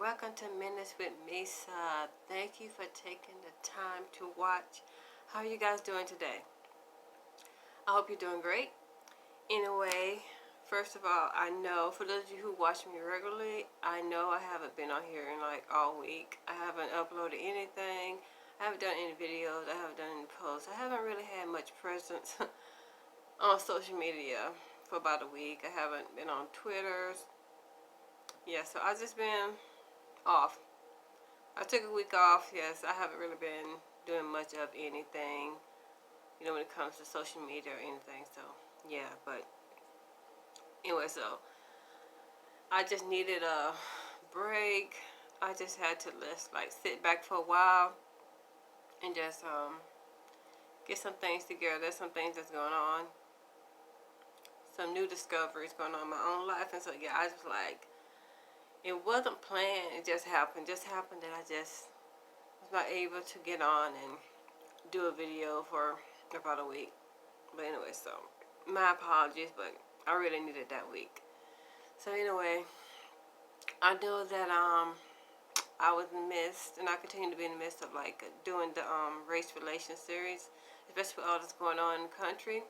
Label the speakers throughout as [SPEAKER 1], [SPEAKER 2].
[SPEAKER 1] welcome to Minutes with Misa. Thank you for taking the time to watch. How are you guys doing today? I hope you're doing great. Anyway, first of all, I know for those of you who watch me regularly, I know I haven't been on here in like all week. I haven't uploaded anything. I haven't done any videos. I haven't done any posts. I haven't really had much presence on social media for about a week. I haven't been on Twitter. Yeah, so I've just been off. I took a week off. Yes, I haven't really been doing much of anything, when it comes to social media or anything. So, yeah, but anyway, so I just needed a break. I just had to sit back for a while and just get some things together. There's some things that's going on, some new discoveries going on in my own life, and so yeah, I just it wasn't planned. It just happened. Just happened that I just was not able to get on and do a video for about a week. But anyway, so my apologies, but I really needed that week. So anyway, I know that I was missed, and I continue to be in the midst of doing the race relations series, especially with all that's going on in the country.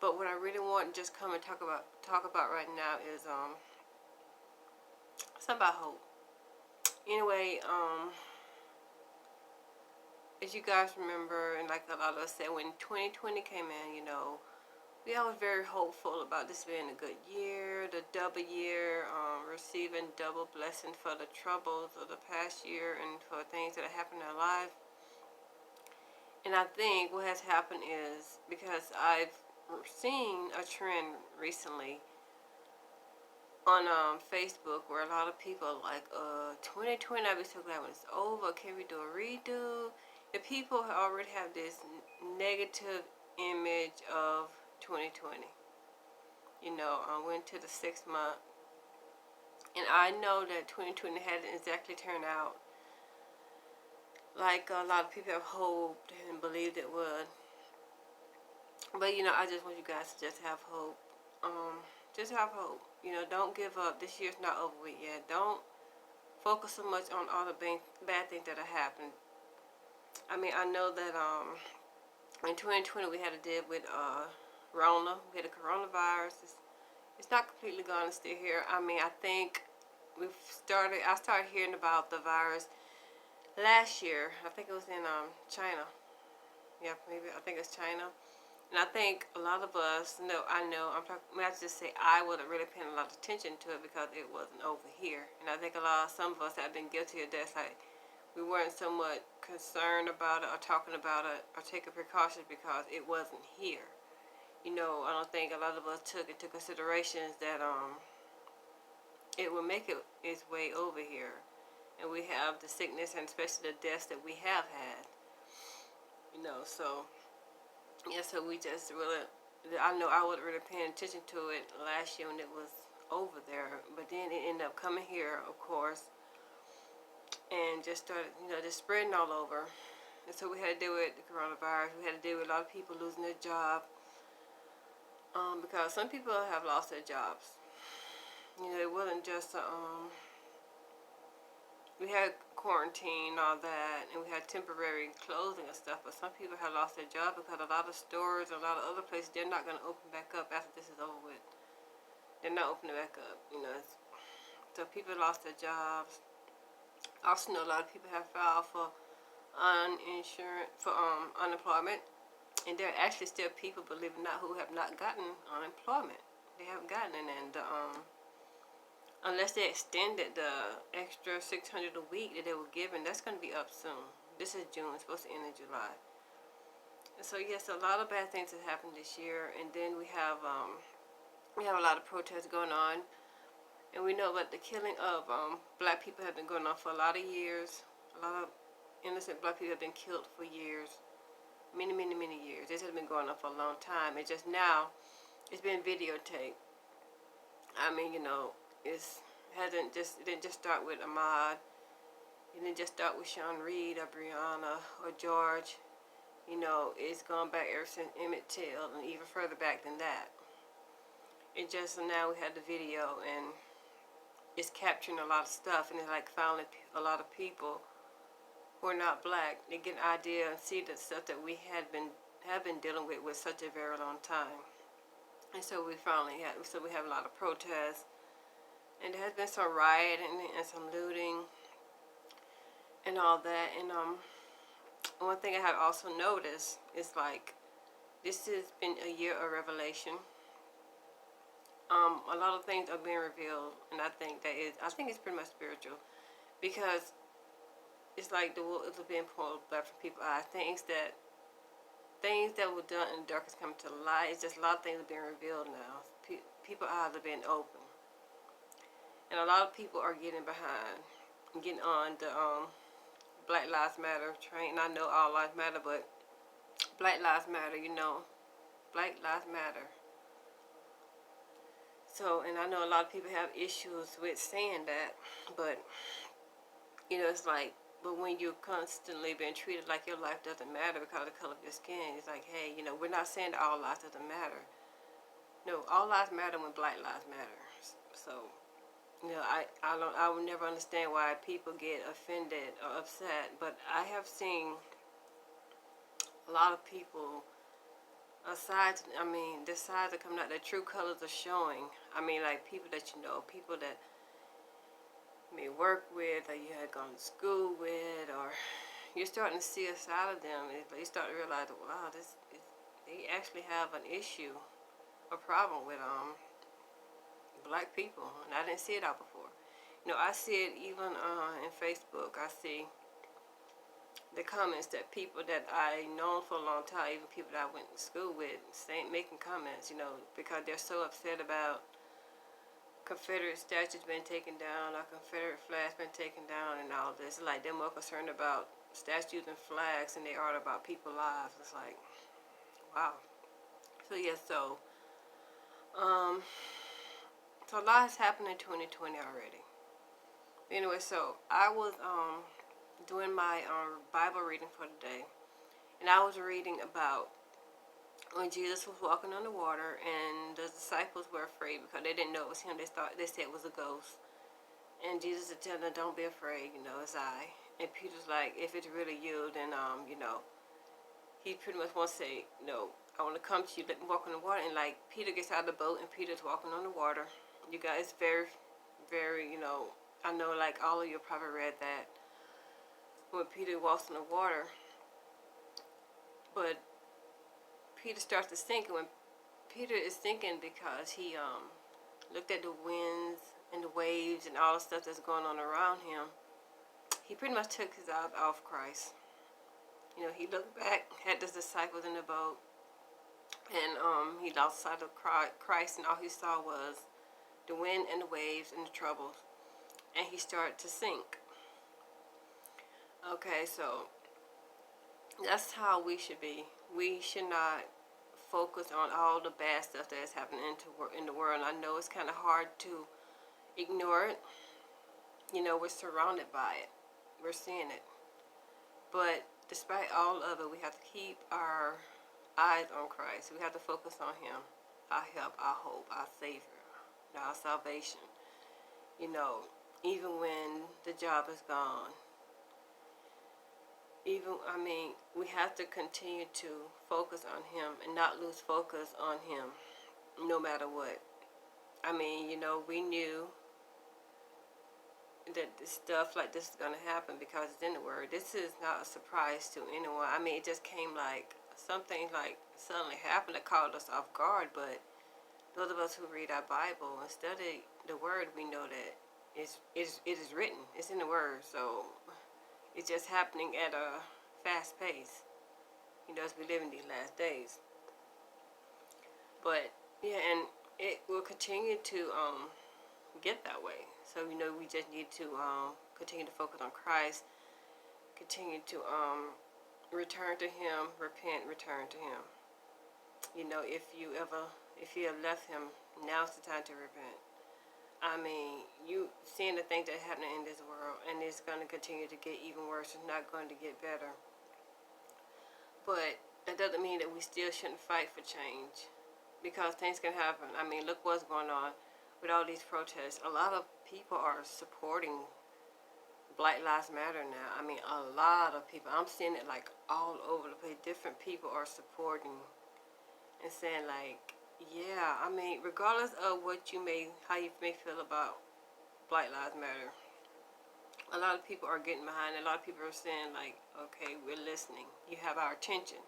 [SPEAKER 1] But what I really want to just come and talk about right now is something about hope. Anyway, as you guys remember, and like a lot of us said, when 2020 came in, we all was very hopeful about this being a good year, the double year, receiving double blessing for the troubles of the past year and for things that have happened in our life. And I think what has happened is, because I've seen a trend recently on Facebook where a lot of people are like, 2020, I'll be so glad when it's over. Can we do a redo? The people already have this negative image of 2020. I went to the 6th month, and I know that 2020 hadn't exactly turned out like a lot of people have hoped and believed it would. But I just want you guys to just have hope. Just have hope. Don't give up. This year's not over with yet. Don't focus so much on all the bad things that have happened. I mean, I know that in 2020 we had to deal with Rona. We had the coronavirus. It's not completely gone. It's still here. I mean, I think I started hearing about the virus last year. I think it was in China. Yeah, maybe I think it's China. And I think a lot of us, I have to just say I wasn't really paying a lot of attention to it because it wasn't over here. And I think some of us have been guilty of that. We weren't so much concerned about it or talking about it or taking precautions because it wasn't here. I don't think a lot of us took into considerations that it will make its way over here. And we have the sickness and especially the deaths that we have had. So yeah, so we just really, I know I wasn't really paying attention to it last year when it was over there, but then it ended up coming here, of course, and just started, just spreading all over. And so we had to deal with the coronavirus. We had to deal with a lot of people losing their job, because some people have lost their jobs. It wasn't just we had quarantine and all that, and we had temporary closing and stuff, but some people have lost their job because a lot of stores and a lot of other places, they're not going to open back up after this is over with. They're not opening back up, so people lost their jobs. I also know a lot of people have filed for unemployment, and there are actually still people, believe it or not, who have not gotten unemployment. They haven't gotten it, and unless they extended the extra $600 a week that they were given, that's going to be up soon. This is June. It's supposed to end in July. And so yes, a lot of bad things have happened this year, and then we have a lot of protests going on, and we know that the killing of black people have been going on for a lot of years. A lot of innocent black people have been killed for years, many, many, many years. This has been going on for a long time. It's just now it's been videotaped. I mean, it didn't just start with Ahmaud. It didn't just start with Sean Reed or Breonna or George. It's gone back ever since Emmett Till and even further back than that. It just, now we had the video, and it's capturing a lot of stuff, and it's like finally a lot of people who are not black, they get an idea and see the stuff that we have been dealing with such a very long time. And so we have a lot of protests, and there has been some rioting and some looting and all that. And one thing I have also noticed is like this has been a year of revelation. A lot of things are being revealed, and I think it's pretty much spiritual, because it's like the wool is being pulled back from people's eyes. Things that were done in the darkness come to light. It's just a lot of things are being revealed now. People's eyes are being open, and a lot of people are getting on the Black Lives Matter train. And I know all lives matter, but Black Lives Matter, Black Lives Matter. So, and I know a lot of people have issues with saying that, but it's like, but when you're constantly being treated like your life doesn't matter because of the color of your skin, it's like, hey, we're not saying that all lives doesn't matter. No, all lives matter when Black lives matter. So, I will never understand why people get offended or upset, but I have seen a lot of people, the sides are coming out, the true colors are showing. Like people that people that you may work with, or you had gone to school with, or you're starting to see a side of them. You start to realize, wow, they actually have an issue, a problem with black people, and I didn't see it out before. I see it even in Facebook. I see the comments that people that I known for a long time, even people that I went to school with, making comments, because they're so upset about Confederate statues being taken down, our Confederate flags being taken down, and all this. Like, they're more concerned about statues and flags than they are about people's lives. It's like, wow. So yeah, so a lot has happened in 2020 already. Anyway, so I was doing my Bible reading for today, and I was reading about when Jesus was walking on the water, and the disciples were afraid because they didn't know it was him. They said it was a ghost, and Jesus would tell them, "Don't be afraid, it's I." And Peter's like, "If it's really you, then he pretty much wants to say, no, I want to come to you, let me walk on the water." And like Peter gets out of the boat, and Peter's walking on the water. You guys, very, very, I know like all of you probably read that when Peter walks on the water, but Peter starts to sink, and when Peter is sinking because he looked at the winds and the waves and all the stuff that's going on around him, he pretty much took his eyes off Christ. He looked back at the disciples in the boat, and he lost sight of Christ, and all he saw was the wind and the waves and the troubles, and he started to sink. Okay, so that's how we should be. We should not focus on all the bad stuff that is happening in the world. And I know it's kind of hard to ignore it. We're surrounded by it. We're seeing it. But despite all of it, we have to keep our eyes on Christ. We have to focus on him, our help, our hope, our Savior, our salvation. Even when the job is gone, we have to continue to focus on him and not lose focus on him no matter what. We knew that stuff like this is going to happen because it's in the Word. This is not a surprise to anyone. It just came like something like suddenly happened that caught us off guard, but those of us who read our Bible and study the Word, we know that it is written. It's in the Word, so it's just happening at a fast pace, as we live in these last days. But yeah, and it will continue to get that way. So we just need to continue to focus on Christ, continue to return to him, repent, return to him. If you have left him, now's the time to repent. You seeing the things that are happening in this world, and it's going to continue to get even worse. It's not going to get better. But that doesn't mean that we still shouldn't fight for change, because things can happen. Look what's going on with all these protests, a lot of people are supporting Black Lives Matter now. I mean, a lot of people. I'm seeing it like all over the place. Different people are supporting and saying like, yeah, I mean, regardless of how you may feel about Black Lives Matter, a lot of people are getting behind it. A lot of people are saying like, okay, we're listening. You have our attention.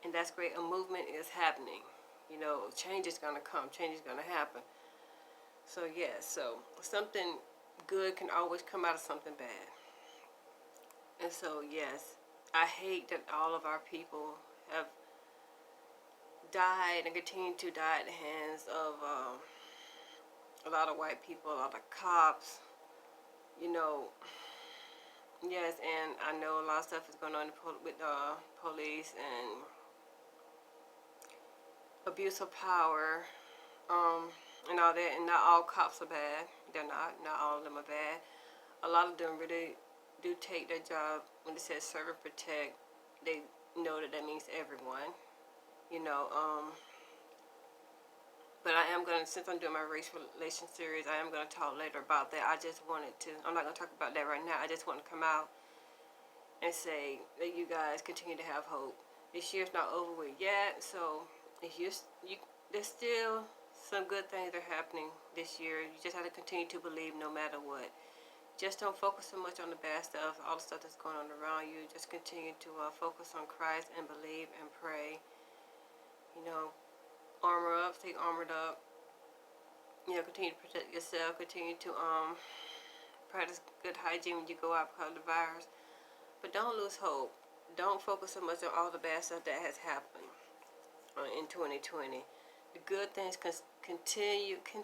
[SPEAKER 1] And that's great. A movement is happening. You know, change is going to come. Change is going to happen. So, yeah, so something good can always come out of something bad. And so, yes, I hate that all of our people have died and continue to die at the hands of a lot of white people, a lot of cops, you know. Yes, and I know a lot of stuff is going on with police and abuse of power, and all that. And not all cops are bad. They're not. Not all of them are bad. A lot of them really do take their job when it says serve and protect. They know that means everyone. You know. But I am going to, since I'm doing my race relation series, I am going to talk later about that. I just wanted to, I'm not going to talk about that right now. I just want to come out and say that you guys continue to have hope. This year's not over with yet, so if there's still some good things that are happening this year. You just have to continue to believe no matter what. Just don't focus so much on the bad stuff, all the stuff that's going on around you. Just continue to focus on Christ and believe and pray. You know, armor up, stay armored up. You know, continue to protect yourself. Continue to practice good hygiene when you go out because of the virus. But don't lose hope. Don't focus so much on all the bad stuff that has happened in 2020. The good things can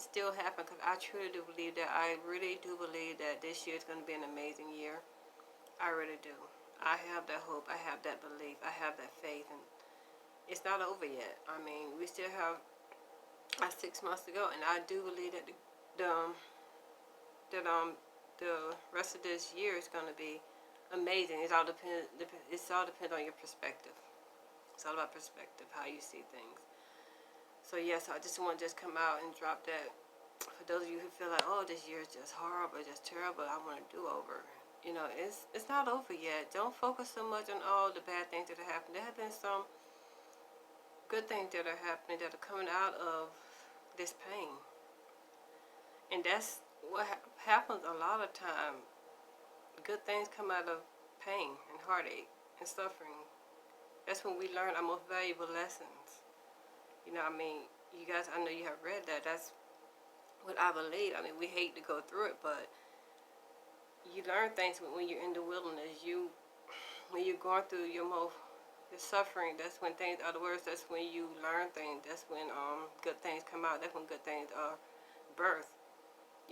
[SPEAKER 1] still happen, because I truly do believe that. I really do believe that this year is going to be an amazing year. I really do. I have that hope. I have that belief. I have that faith, and it's not over yet. I mean, we still have 6 months to go, and I do believe that the rest of this year is going to be amazing. It all depends. It's all depends on your perspective. It's all about perspective, how you see things. So yes, I just want to come out and drop that. For those of you who feel like, oh, this year is just horrible, just terrible, I want to do over. You know, it's not over yet. Don't focus so much on all the bad things that have happened. There have been some good things that are happening, that are coming out of this pain. And that's what happens a lot of time. Good things come out of pain and heartache and suffering. That's when we learn our most valuable lessons. You know, I mean, you guys, I know you have read that. That's what I believe. I mean, we hate to go through it, but you learn things when you're in the wilderness. When you're going through your suffering, that's when things are the worst. That's when you learn things. That's when good things come out. That's when good things are birthed.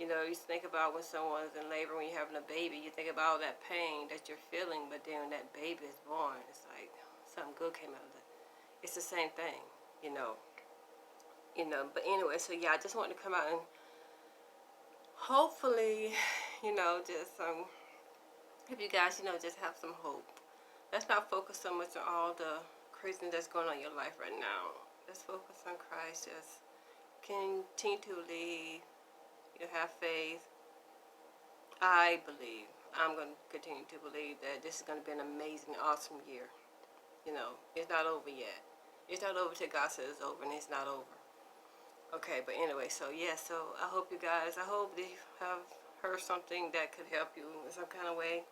[SPEAKER 1] You know, you think about when someone's in labor, when you're having a baby, you think about all that pain that you're feeling, but then when that baby is born, it's like something good came out of it. It's the same thing, you know. But anyway, so yeah, I just wanted to come out and hopefully, just if you guys, just have some hope. Let's not focus so much on all the craziness that's going on in your life right now. Let's focus on Christ. Just continue to believe. Have faith. I believe. I'm going to continue to believe that this is going to be an amazing, awesome year. It's not over yet. It's not over till God says it's over, and it's not over. Okay, but anyway, so yeah, so I hope you guys, I hope you have heard something that could help you in some kind of way.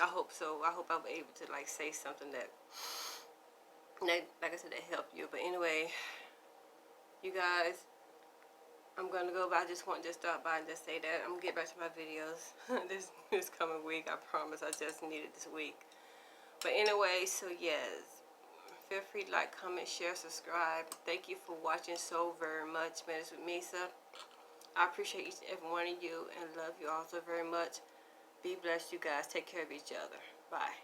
[SPEAKER 1] I hope so. I hope I'll be able to say something that like I said, that helped you. But anyway, you guys, I'm going to go, but I just want to stop by and just say that. I'm going to get back to my videos this coming week. I promise. I just need it this week. But anyway, so yes. Feel free to like, comment, share, subscribe. Thank you for watching so very much. Minutes with Misa. I appreciate each and every one of you and love you all so very much. Be blessed, you guys. Take care of each other. Bye.